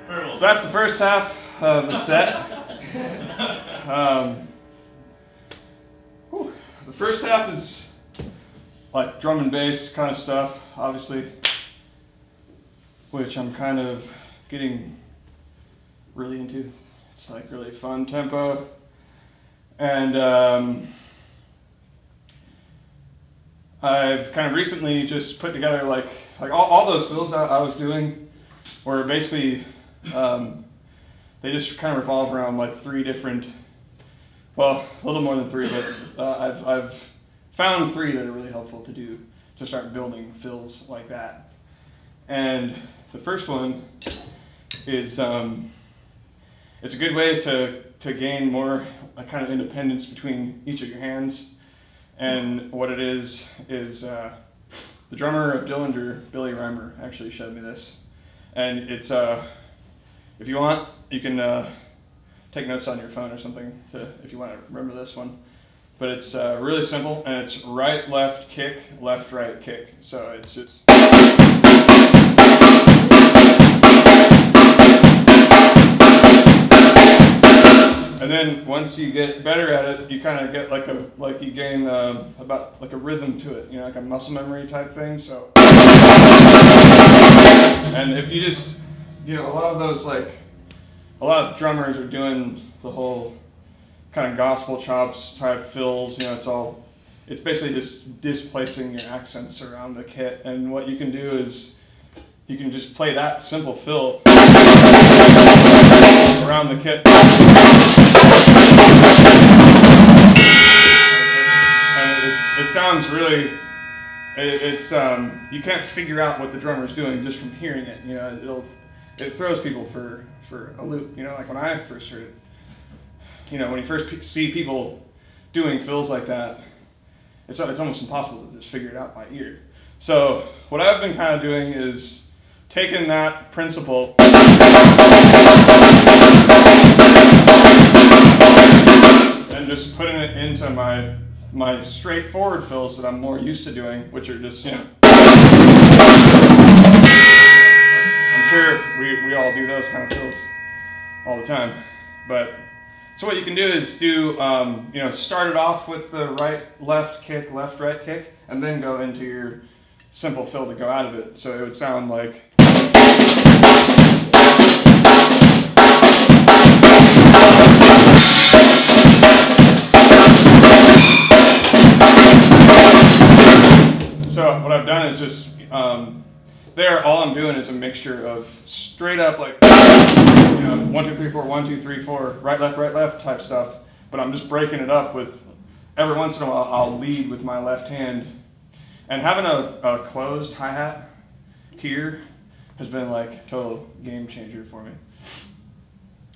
So that's the first half of the set. The first half is like drum and bass kind of stuff, obviously, which I'm kind of getting really into. It's like really fun tempo. And I've kind of recently just put together like all those fills that I was doing were basically, they just kind of revolve around like 3 different, well, a little more than 3, but I've found 3 that are really helpful to do to start building fills like that. And the first one is, it's a good way to gain more kind of independence between each of your hands. And what it is the drummer of Dillinger, Billy Reimer, actually showed me this. And it's, if you want, you can take notes on your phone or something if you want to remember this one. But it's really simple, and it's right, left, kick, left, right, kick. So it's just... And then once you get better at it, you kind of get you gain about like a rhythm to it, you know, like a muscle memory type thing. So, and if you just, you know, a lot of drummers are doing the whole kind of gospel chops type fills. You know, it's basically just displacing your accents around the kit. And what you can do is you can just play that simple fill around the kit. And it sounds really, you can't figure out what the drummer's doing just from hearing it. You know, it throws people for a loop. You know, like when I first heard it, you know, when you first see people doing fills like that, it's almost impossible to just figure it out by ear. So what I've been kind of doing is taking that principle and just putting it into my straightforward fills that I'm more used to doing, which are just, you know, I'm sure we all do those kind of fills all the time. But so what you can do is do, you know, start it off with the right, left, kick, left, right, kick, and then go into your simple fill to go out of it. So it would sound like... So what I've done is just, all I'm doing is a mixture of straight up like, you know, 1, 2, 3, 4, 1, 2, 3, 4, right, left type stuff. But I'm just breaking it up with, every once in a while I'll lead with my left hand. And having a closed hi-hat here has been like a total game changer for me.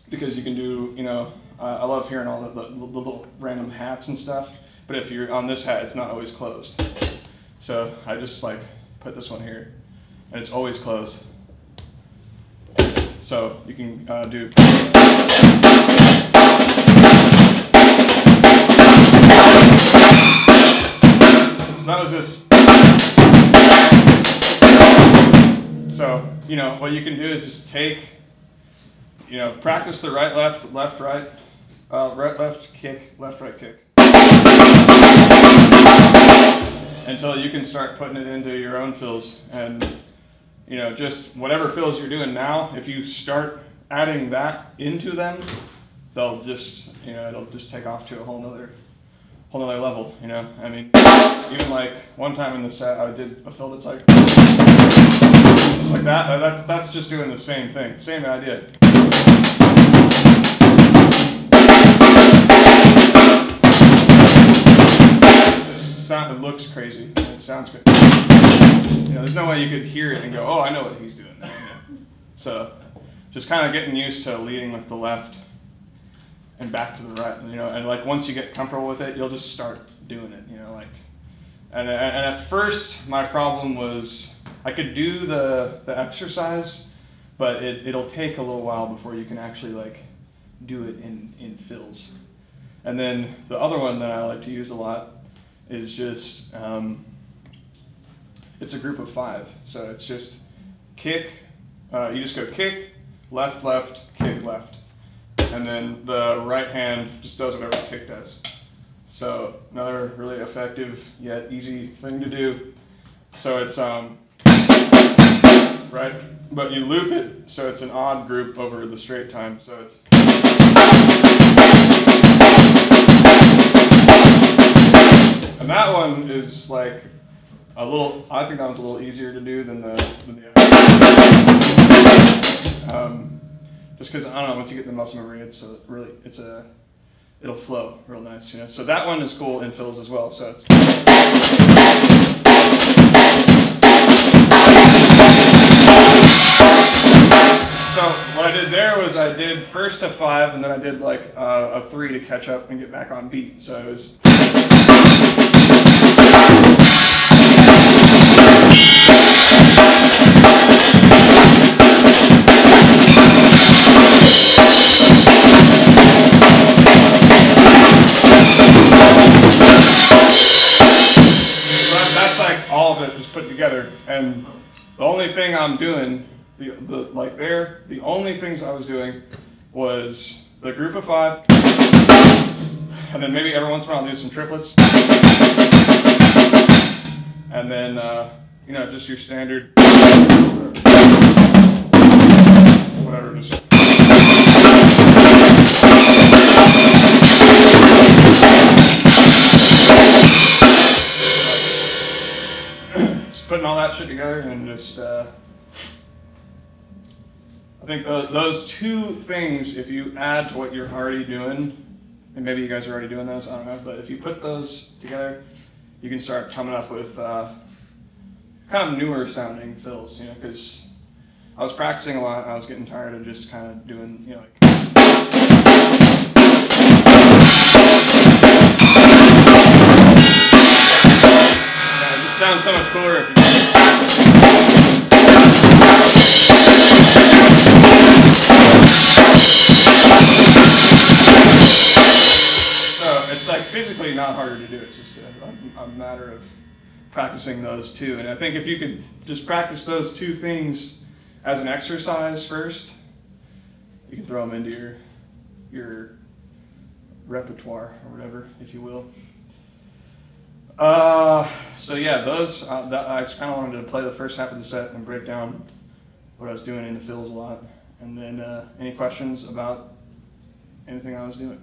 Because you can do, you know, I love hearing all the little random hats and stuff, but if you're on this hat, it's not always closed. So I just like put this one here, and it's always closed. So you can do. So that was just. So, you know, what you can do is just take, you know, practice the right, left, left, right, right, left, kick, left, right, kick. Until you can start putting it into your own fills. And, you know, just whatever fills you're doing now, if you start adding that into them, they'll just, you know, it'll just take off to a whole nother level, you know. I mean, even like one time in the set, I did a fill that's like that. That's just doing the same thing, same idea. It looks crazy. It sounds good. You know, there's no way you could hear it and go, "Oh, I know what he's doing." So, just kind of getting used to leading with the left and back to the right. You know, and like once you get comfortable with it, you'll just start doing it. You know, like, and at first my problem was I could do the exercise, but it'll take a little while before you can actually like do it in fills. And then the other one that I like to use a lot is just, it's a group of 5. So it's just kick, you just go kick, left, left, kick, left. And then the right hand just does whatever the kick does. So another really effective yet easy thing to do. So it's, right, but you loop it so it's an odd group over the straight time. So it's, and that one is like a little, I think that one's a little easier to do than the other. Just because, I don't know, once you get the muscle memory, it's a really, it'll flow real nice, you know. So that one is cool in fills as well. So it's, so what I did there was I did first a 5 and then I did like a 3 to catch up and get back on beat. So it was. That's like all of it just put together, and the only thing I'm doing, the only things I was doing was the group of 5, and then maybe every once in a while I'll do some triplets, and then you know, just your standard whatever, just. Putting all that shit together and just, I think those two things, if you add to what you're already doing, and maybe you guys are already doing those, I don't know, but if you put those together, you can start coming up with kind of newer sounding fills, you know, because I was practicing a lot, and I was getting tired of just kind of doing, you know, like. It just sounds so much cooler if you. So it's like physically not harder to do. It's just a matter of practicing those two. And I think if you could just practice those two things as an exercise first, you can throw them into your repertoire or whatever, if you will. So yeah, those, I just kind of wanted to play the first half of the set and break down what I was doing in the fills a lot. And then any questions about anything I was doing?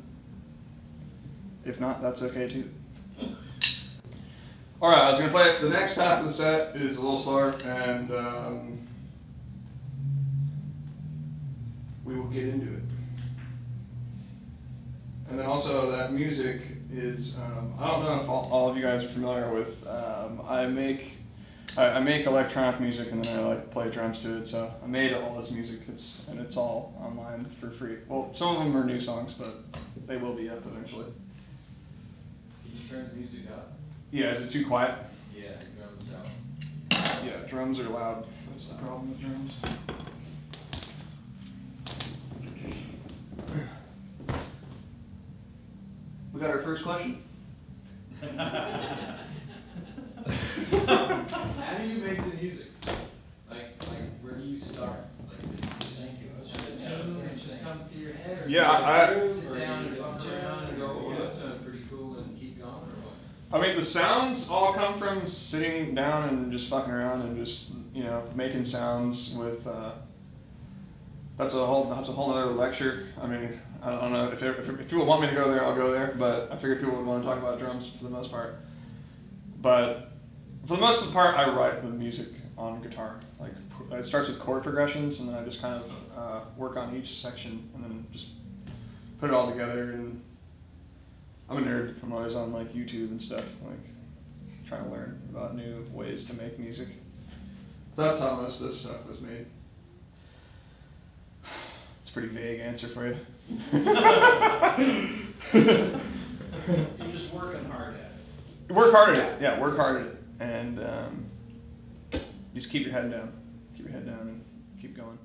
If not, that's okay too. All right, I was going to play it. The next half of the set is a little slower, and we will get into it. And then also that music is, I don't know if all of you guys are familiar with, I make electronic music and then I like play drums to it, so I made all this music, and it's all online for free. Well, some of them are new songs, but they will be up eventually. Can you turn the music up? Yeah, is it too quiet? Yeah, drums out. Yeah, drums are loud. That's the problem with drums. We got our first question? How do you make the music? Like where do you start? Like, thank you. It just comes to your head? Or Yeah, I sit down and fuck around and go, oh, that sounds pretty cool, and keep going, or what? I mean, the sounds all come from sitting down and just fucking around and just, you know, making sounds with, that's a whole other lecture. I mean, I don't know, if people want me to go there, I'll go there, but I figured people would want to talk about drums for the most part. But for the most part, I write the music on guitar. Like, it starts with chord progressions, and then I just kind of work on each section, and then just put it all together. And I'm a nerd. I'm always on like YouTube and stuff, like trying to learn about new ways to make music. So that's how most of this stuff was made. It's a pretty vague answer for you. You're just working hard at it. Work hard at it. Yeah, work hard at it, and just keep your head down. Keep your head down and keep going.